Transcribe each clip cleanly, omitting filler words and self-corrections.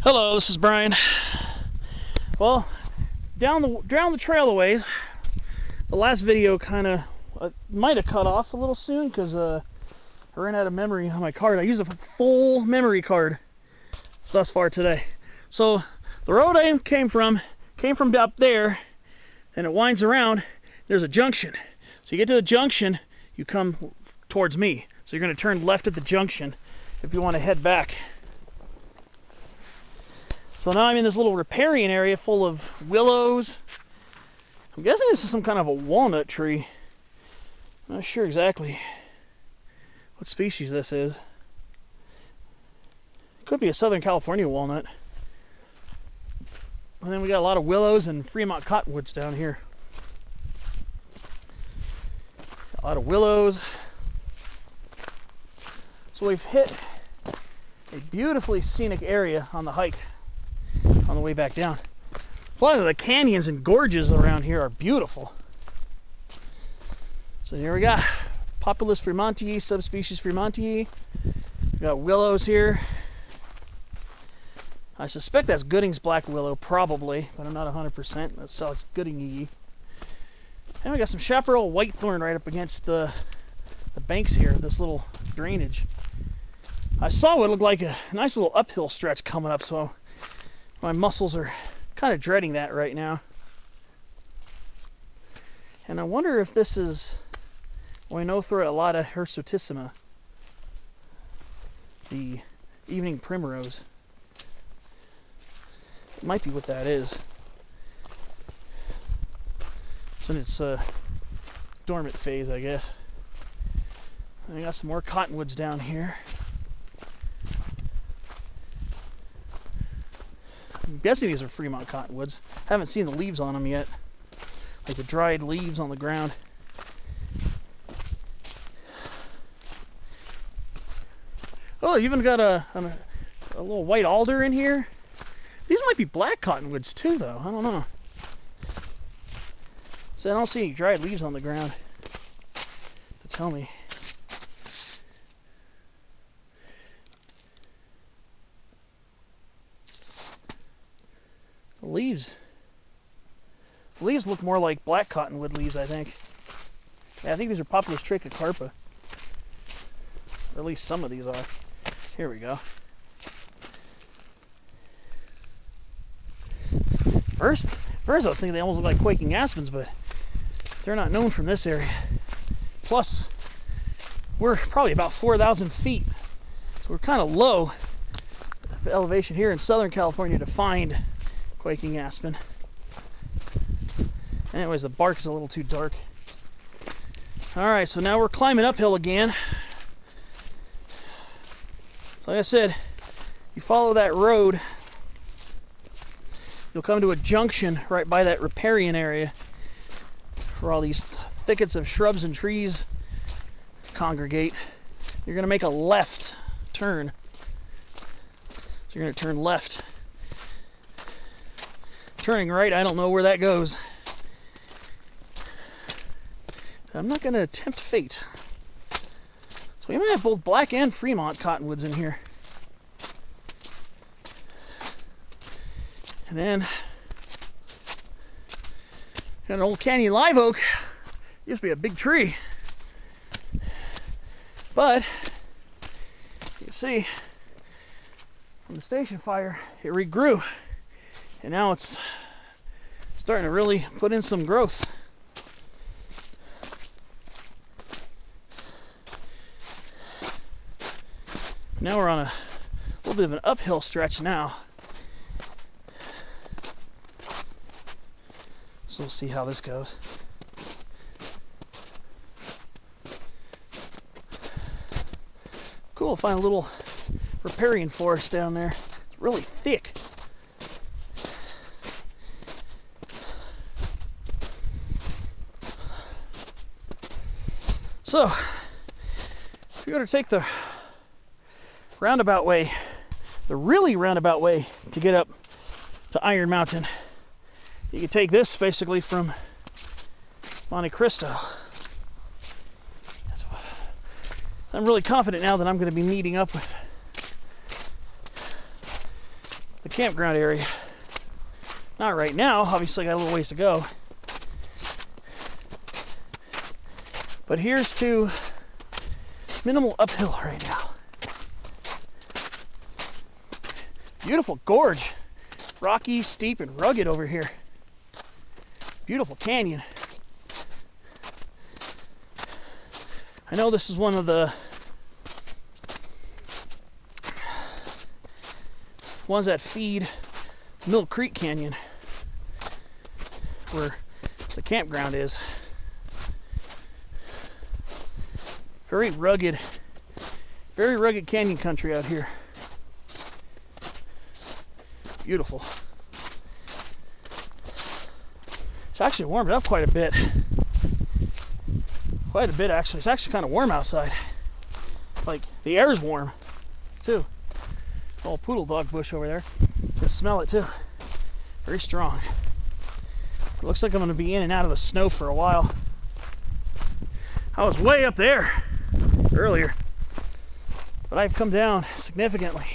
Hello, this is Brian. Well, down the trail a ways. The last video kind of might have cut off a little soon because I ran out of memory on my card. I used a full memory card thus far today. So the road I came from up there, and it winds around. There's a junction. So you get to the junction, you come towards me. So you're going to turn left at the junction if you want to head back. So now I'm in this little riparian area full of willows. I'm guessing this is some kind of a walnut tree. I'm not sure exactly what species this is. It could be a Southern California walnut. And then we got a lot of willows and Fremont Cottonwoods down here. A lot of willows. So we've hit a beautifully scenic area on the hike on the way back down. A lot of the canyons and gorges around here are beautiful. So here we got Populus fremontii, subspecies fremontii. We got willows here. I suspect that's Gooding's black willow, probably, but I'm not 100%. That's how it's Gooding-y. And we got some chaparral whitethorn right up against the banks here, this little drainage. I saw what looked like a nice little uphill stretch coming up, so my muscles are kind of dreading that right now. And I wonder if this is Oenothera hirsutissima, the evening primrose. It might be what that is. It's in its dormant phase, I guess. And I got some more cottonwoods down here. I'm guessing these are Fremont Cottonwoods. Haven't seen the leaves on them yet, like the dried leaves on the ground. Oh, you even got a little white alder in here. These might be black cottonwoods too, though. I don't know. So I don't see any dried leaves on the ground to tell me. The leaves look more like black cottonwood leaves, I think. Yeah, I think these are Populus trichocarpa. Or at least some of these are. Here we go. First I was thinking they almost look like Quaking Aspens, but they're not known from this area. Plus, we're probably about 4,000 feet, so we're kind of low elevation here in Southern California to find Quaking Aspen. Anyways, the bark is a little too dark. Alright, so now we're climbing uphill again. So like I said, you follow that road, you'll come to a junction right by that riparian area where all these thickets of shrubs and trees congregate. You're going to make a left turn. So you're going to turn left. Turning right, I don't know where that goes. I'm not going to tempt fate. So we might have both black and Fremont cottonwoods in here. And then got an old canyon live oak. Used to be a big tree, but you see from the station fire it regrew, and now it's starting to really put in some growth. Now we're on a little bit of an uphill stretch now. So we'll see how this goes. Cool, find a little riparian forest down there. It's really thick. So, if you're going to take the roundabout way, the really roundabout way to get up to Iron Mountain, you can take this basically from Monte Cristo. So I'm really confident now that I'm going to be meeting up with the campground area. Not right now, obviously I got a little ways to go. But here's to minimal uphill right now. Beautiful gorge. Rocky, steep, and rugged over here. Beautiful canyon. I know this is one of the ones that feed Mill Creek Canyon, where the campground is. Very rugged canyon country out here. Beautiful. It's actually warmed up quite a bit. Quite a bit, actually. It's actually kind of warm outside. Like, the air's warm, too. Old Poodle Dog Bush over there. You can smell it, too. Very strong. It looks like I'm going to be in and out of the snow for a while. I was way up there earlier, but I've come down significantly.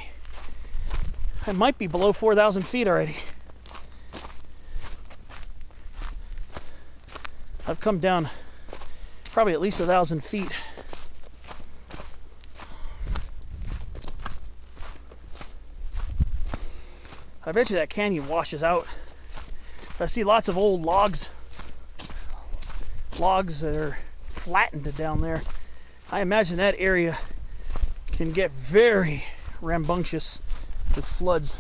I might be below 4,000 feet already. I've come down probably at least 1,000 feet. I bet you that canyon washes out. I see lots of old logs that are flattened down there. I imagine that area can get very rambunctious with floods.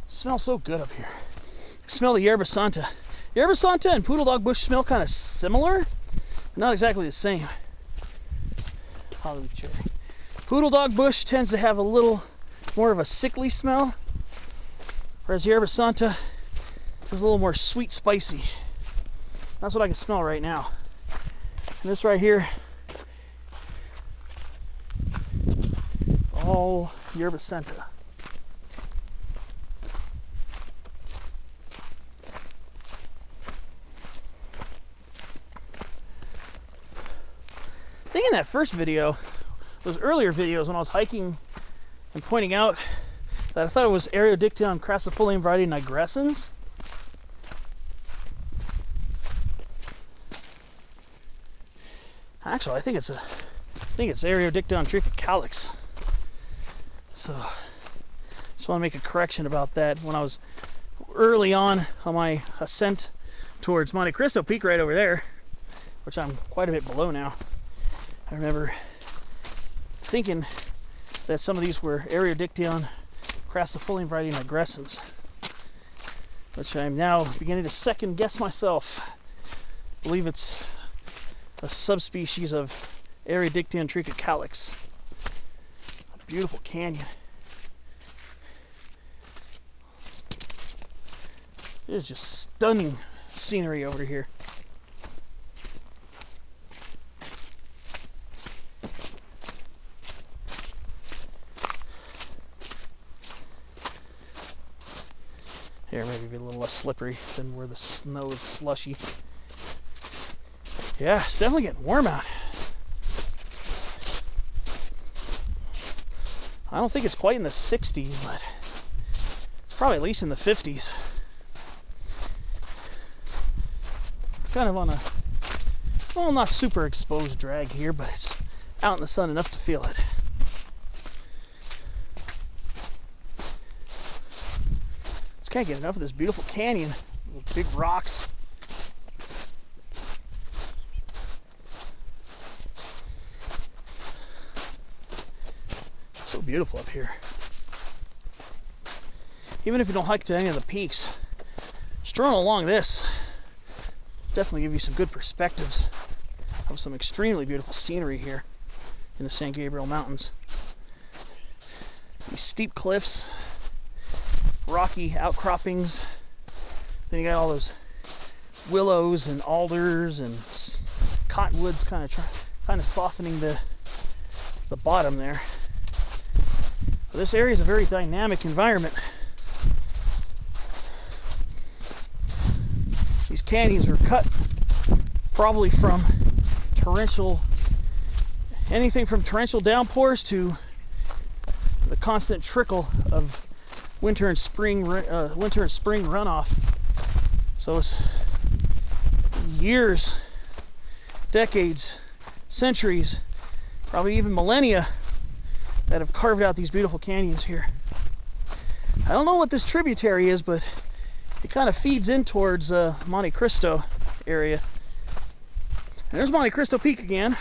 It smells so good up here. I smell the yerba santa. Yerba santa and Poodle Dog Bush smell kind of similar, but not exactly the same. Hollywood cherry. Poodle Dog Bush tends to have a little more of a sickly smell, whereas yerba santa is a little more sweet, spicy. That's what I can smell right now. And this right here, all yerba santa. I think in that first video, those earlier videos when I was hiking and pointing out that I thought it was Aerodictyon crassifolium variety nigrescens. Actually, I think it's Aerodictyon trichocalix. So, just want to make a correction about that. When I was early on my ascent towards Monte Cristo Peak right over there, which I'm quite a bit below now, I remember thinking that some of these were Aerodictyon crassifolium variety nigrescens, which I'm now beginning to second guess myself. I believe it's a subspecies of Aerodictyon trichocalix. A beautiful canyon. It is just stunning scenery over here. Here, maybe be a little less slippery than where the snow is slushy. Yeah, it's definitely getting warm out. I don't think it's quite in the 60s, but it's probably at least in the 50s. It's kind of on a, well, not super exposed drag here, but it's out in the sun enough to feel it. Just can't get enough of this beautiful canyon with big rocks. So beautiful up here. Even if you don't hike to any of the peaks, strolling along this definitely give you some good perspectives of some extremely beautiful scenery here in the San Gabriel Mountains. These steep cliffs, rocky outcroppings, then you got all those willows and alders and cottonwoods kind of softening the bottom there. But this area is a very dynamic environment. These canyons were cut probably from torrential, anything from torrential downpours to the constant trickle of winter and spring runoff. So it's years, decades, centuries, probably even millennia that have carved out these beautiful canyons here. I don't know what this tributary is, but it kind of feeds in towards Monte Cristo area. And there's Monte Cristo Peak again.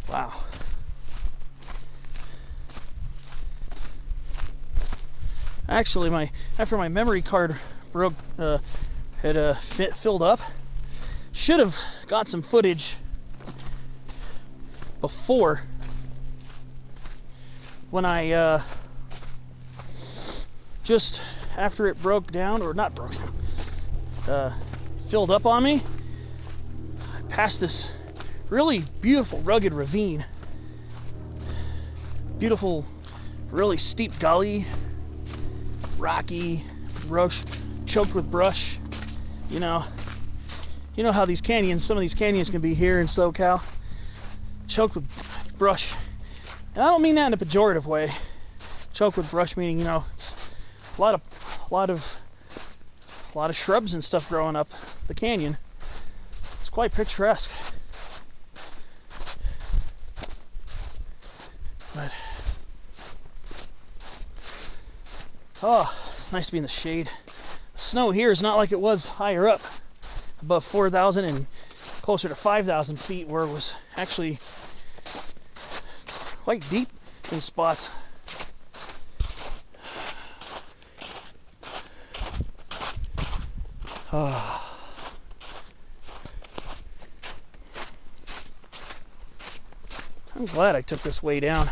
Wow. Actually, after my memory card broke, had filled up, should have got some footage before, when I just after it broke down, or not broke down, filled up on me. I passed this really beautiful rugged ravine, beautiful, really steep gully, rocky, brush, choked with brush. You know how these canyons, some of these canyons can be here in SoCal, choked with brush. And I don't mean that in a pejorative way. Choked with brush meaning, it's a lot of shrubs and stuff growing up the canyon. It's quite picturesque. But oh, it's nice to be in the shade. The snow here is not like it was higher up, above 4,000 and closer to 5,000 feet, where it was actually quite deep in spots. Oh. I'm glad I took this way down.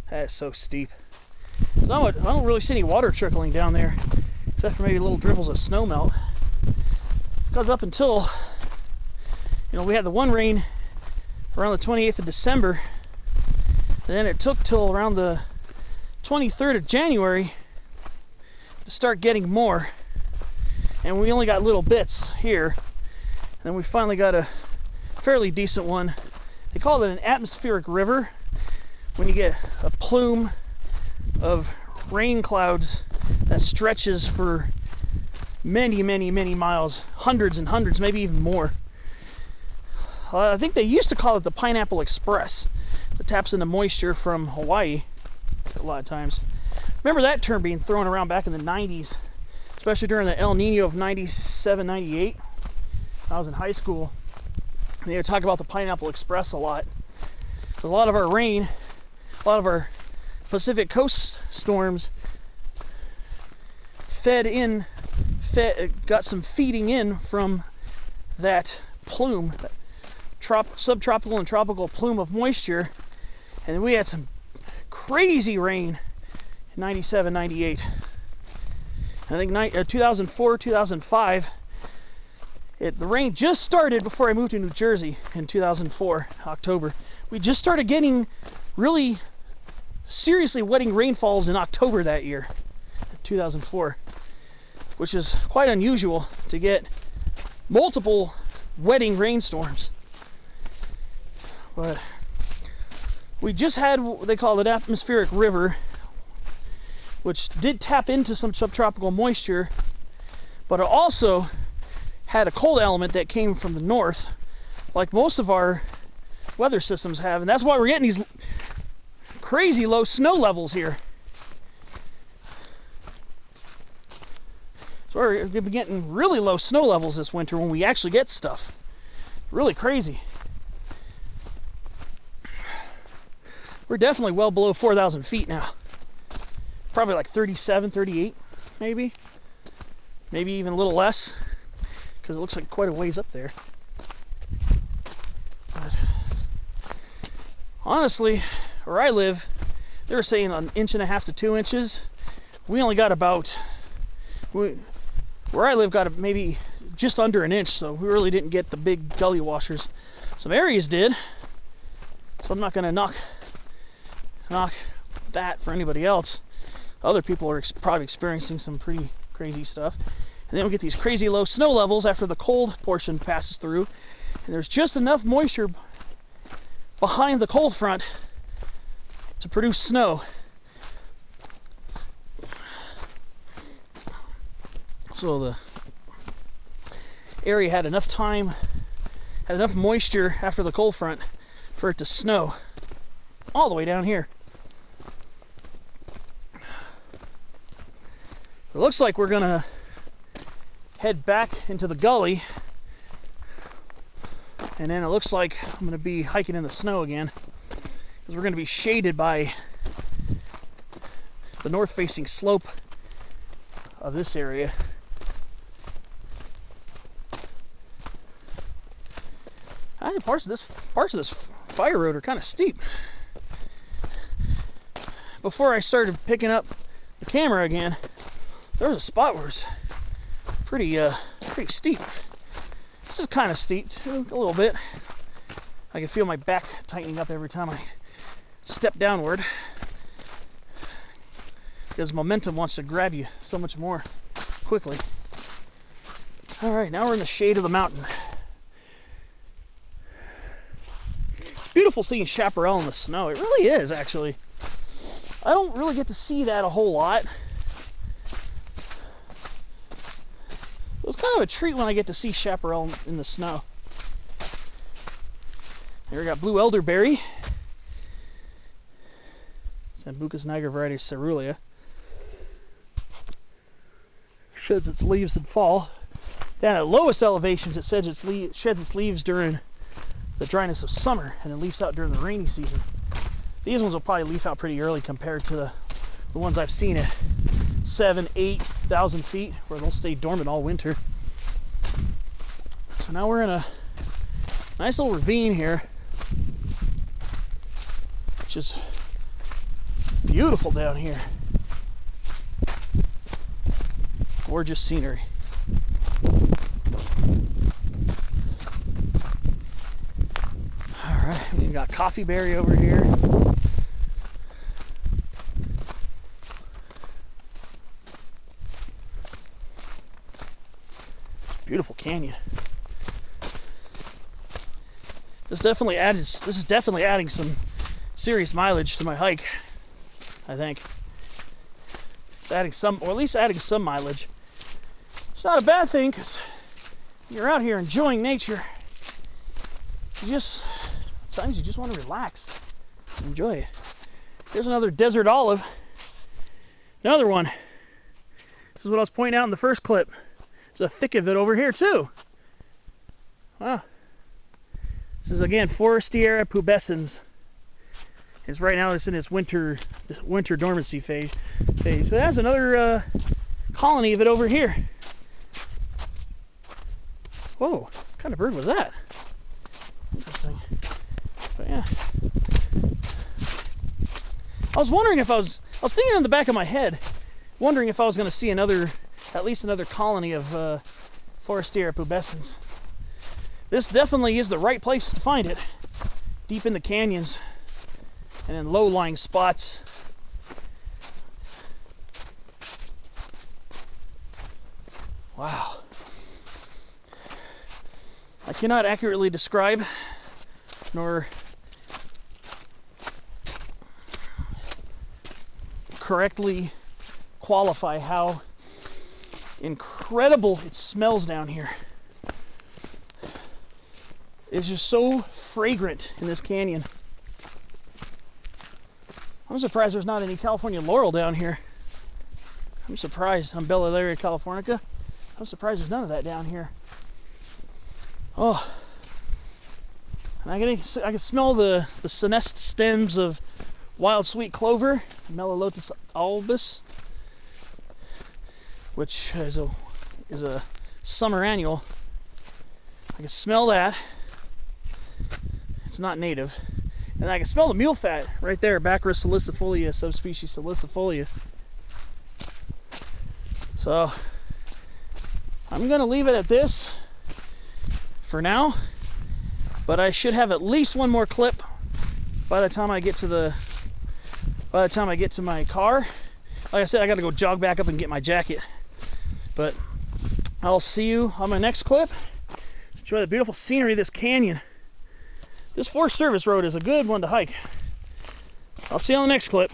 That is so steep. I don't really see any water trickling down there, except for maybe little dribbles of snow melt. Because up until, we had the one rain around the 28th of December, and then it took till around the 23rd of January to start getting more. And we only got little bits here. And then we finally got a fairly decent one. They call it an atmospheric river when you get a plume of rain clouds that stretches for many, many, many miles, hundreds and hundreds, maybe even more. I think they used to call it the Pineapple Express. It taps into moisture from Hawaii a lot of times. Remember that term being thrown around back in the 90s, especially during the El Nino of 97, 98. I was in high school, and they would talk about the Pineapple Express a lot. A lot of our rain, a lot of our Pacific Coast storms got some feeding in from that plume, that subtropical and tropical plume of moisture, and we had some crazy rain in 97, 98. I think 2004, 2005, the rain just started before I moved to New Jersey in 2004, October. We just started getting really seriously wetting rainfalls in October that year, 2004, which is quite unusual to get multiple wetting rainstorms. But we just had what they call an atmospheric river, which did tap into some subtropical moisture, but it also had a cold element that came from the north, like most of our weather systems have, and that's why we're getting these crazy low snow levels here. So we're going to be getting really low snow levels this winter when we actually get stuff. Really crazy. We're definitely well below 4,000 feet now. Probably like 37, 38, maybe. Maybe even a little less, because it looks like quite a ways up there. But honestly, where I live, they were saying 1.5 inches to 2 inches. We only got about, where I live got maybe just under 1 inch, so we really didn't get the big gully washers. Some areas did, so I'm not going to knock knock that for anybody else. Other people are probably experiencing some pretty crazy stuff. And then we get these crazy low snow levels after the cold portion passes through, and there's just enough moisture behind the cold front to produce snow. So the area had enough time, had enough moisture after the cold front for it to snow all the way down here. It looks like we're gonna head back into the gully, and then it looks like I'm gonna be hiking in the snow again, because we're gonna be shaded by the north-facing slope of this area. Parts of this fire road are kind of steep. Before I started picking up the camera again, there was a spot where it's pretty steep. This is kind of steep too, a little bit. I can feel my back tightening up every time I step downward, because momentum wants to grab you so much more quickly. All right, now we're in the shade of the mountain. Beautiful seeing chaparral in the snow. It really is, actually. I don't really get to see that a whole lot. It was kind of a treat when I get to see chaparral in the snow. Here we got blue elderberry, Sambucus nigra variety Caerulea. Sheds its leaves in fall. Down at lowest elevations, it sheds its leaves during the dryness of summer, and then leaves out during the rainy season. These ones will probably leaf out pretty early compared to the ones I've seen at 7,000 to 8,000 feet, where they'll stay dormant all winter. So now we're in a nice little ravine here, which is beautiful down here. Gorgeous scenery. We've got coffee berry over here. Beautiful canyon. This is definitely adding some serious mileage to my hike, I think. It's adding some, or at least adding some mileage. It's not a bad thing, because you're out here enjoying nature. Sometimes you just want to relax and enjoy it. Here's another desert olive. Another one. This is what I was pointing out in the first clip. There's a thick of it over here too. Wow. This is again Forestiera pubescens. It's right now it's in its winter dormancy phase. So that's another colony of it over here. Whoa, what kind of bird was that? Interesting. But yeah, I was wondering if I was thinking in the back of my head, wondering if I was going to see at least another colony of Forestiera pubescens. This definitely is the right place to find it, deep in the canyons and in low-lying spots. Wow. I cannot accurately describe nor correctly qualify how incredible it smells down here. It's just so fragrant in this canyon. I'm surprised there's not any California laurel down here. I'm surprised. Umbellularia californica. I'm surprised there's none of that down here. Oh, and I can smell the senescent stems of wild sweet clover, Melolotus albus, which is a summer annual. I can smell that. It's not native. And I can smell the mule fat right there, Baccharis salicifolia, subspecies salicifolia. So I'm going to leave it at this for now, but I should have at least one more clip by the time I get to the by the time I get to my car. Like I said, I got to go jog back up and get my jacket. But I'll see you on my next clip. Enjoy the beautiful scenery of this canyon. This Forest Service road is a good one to hike. I'll see you on the next clip.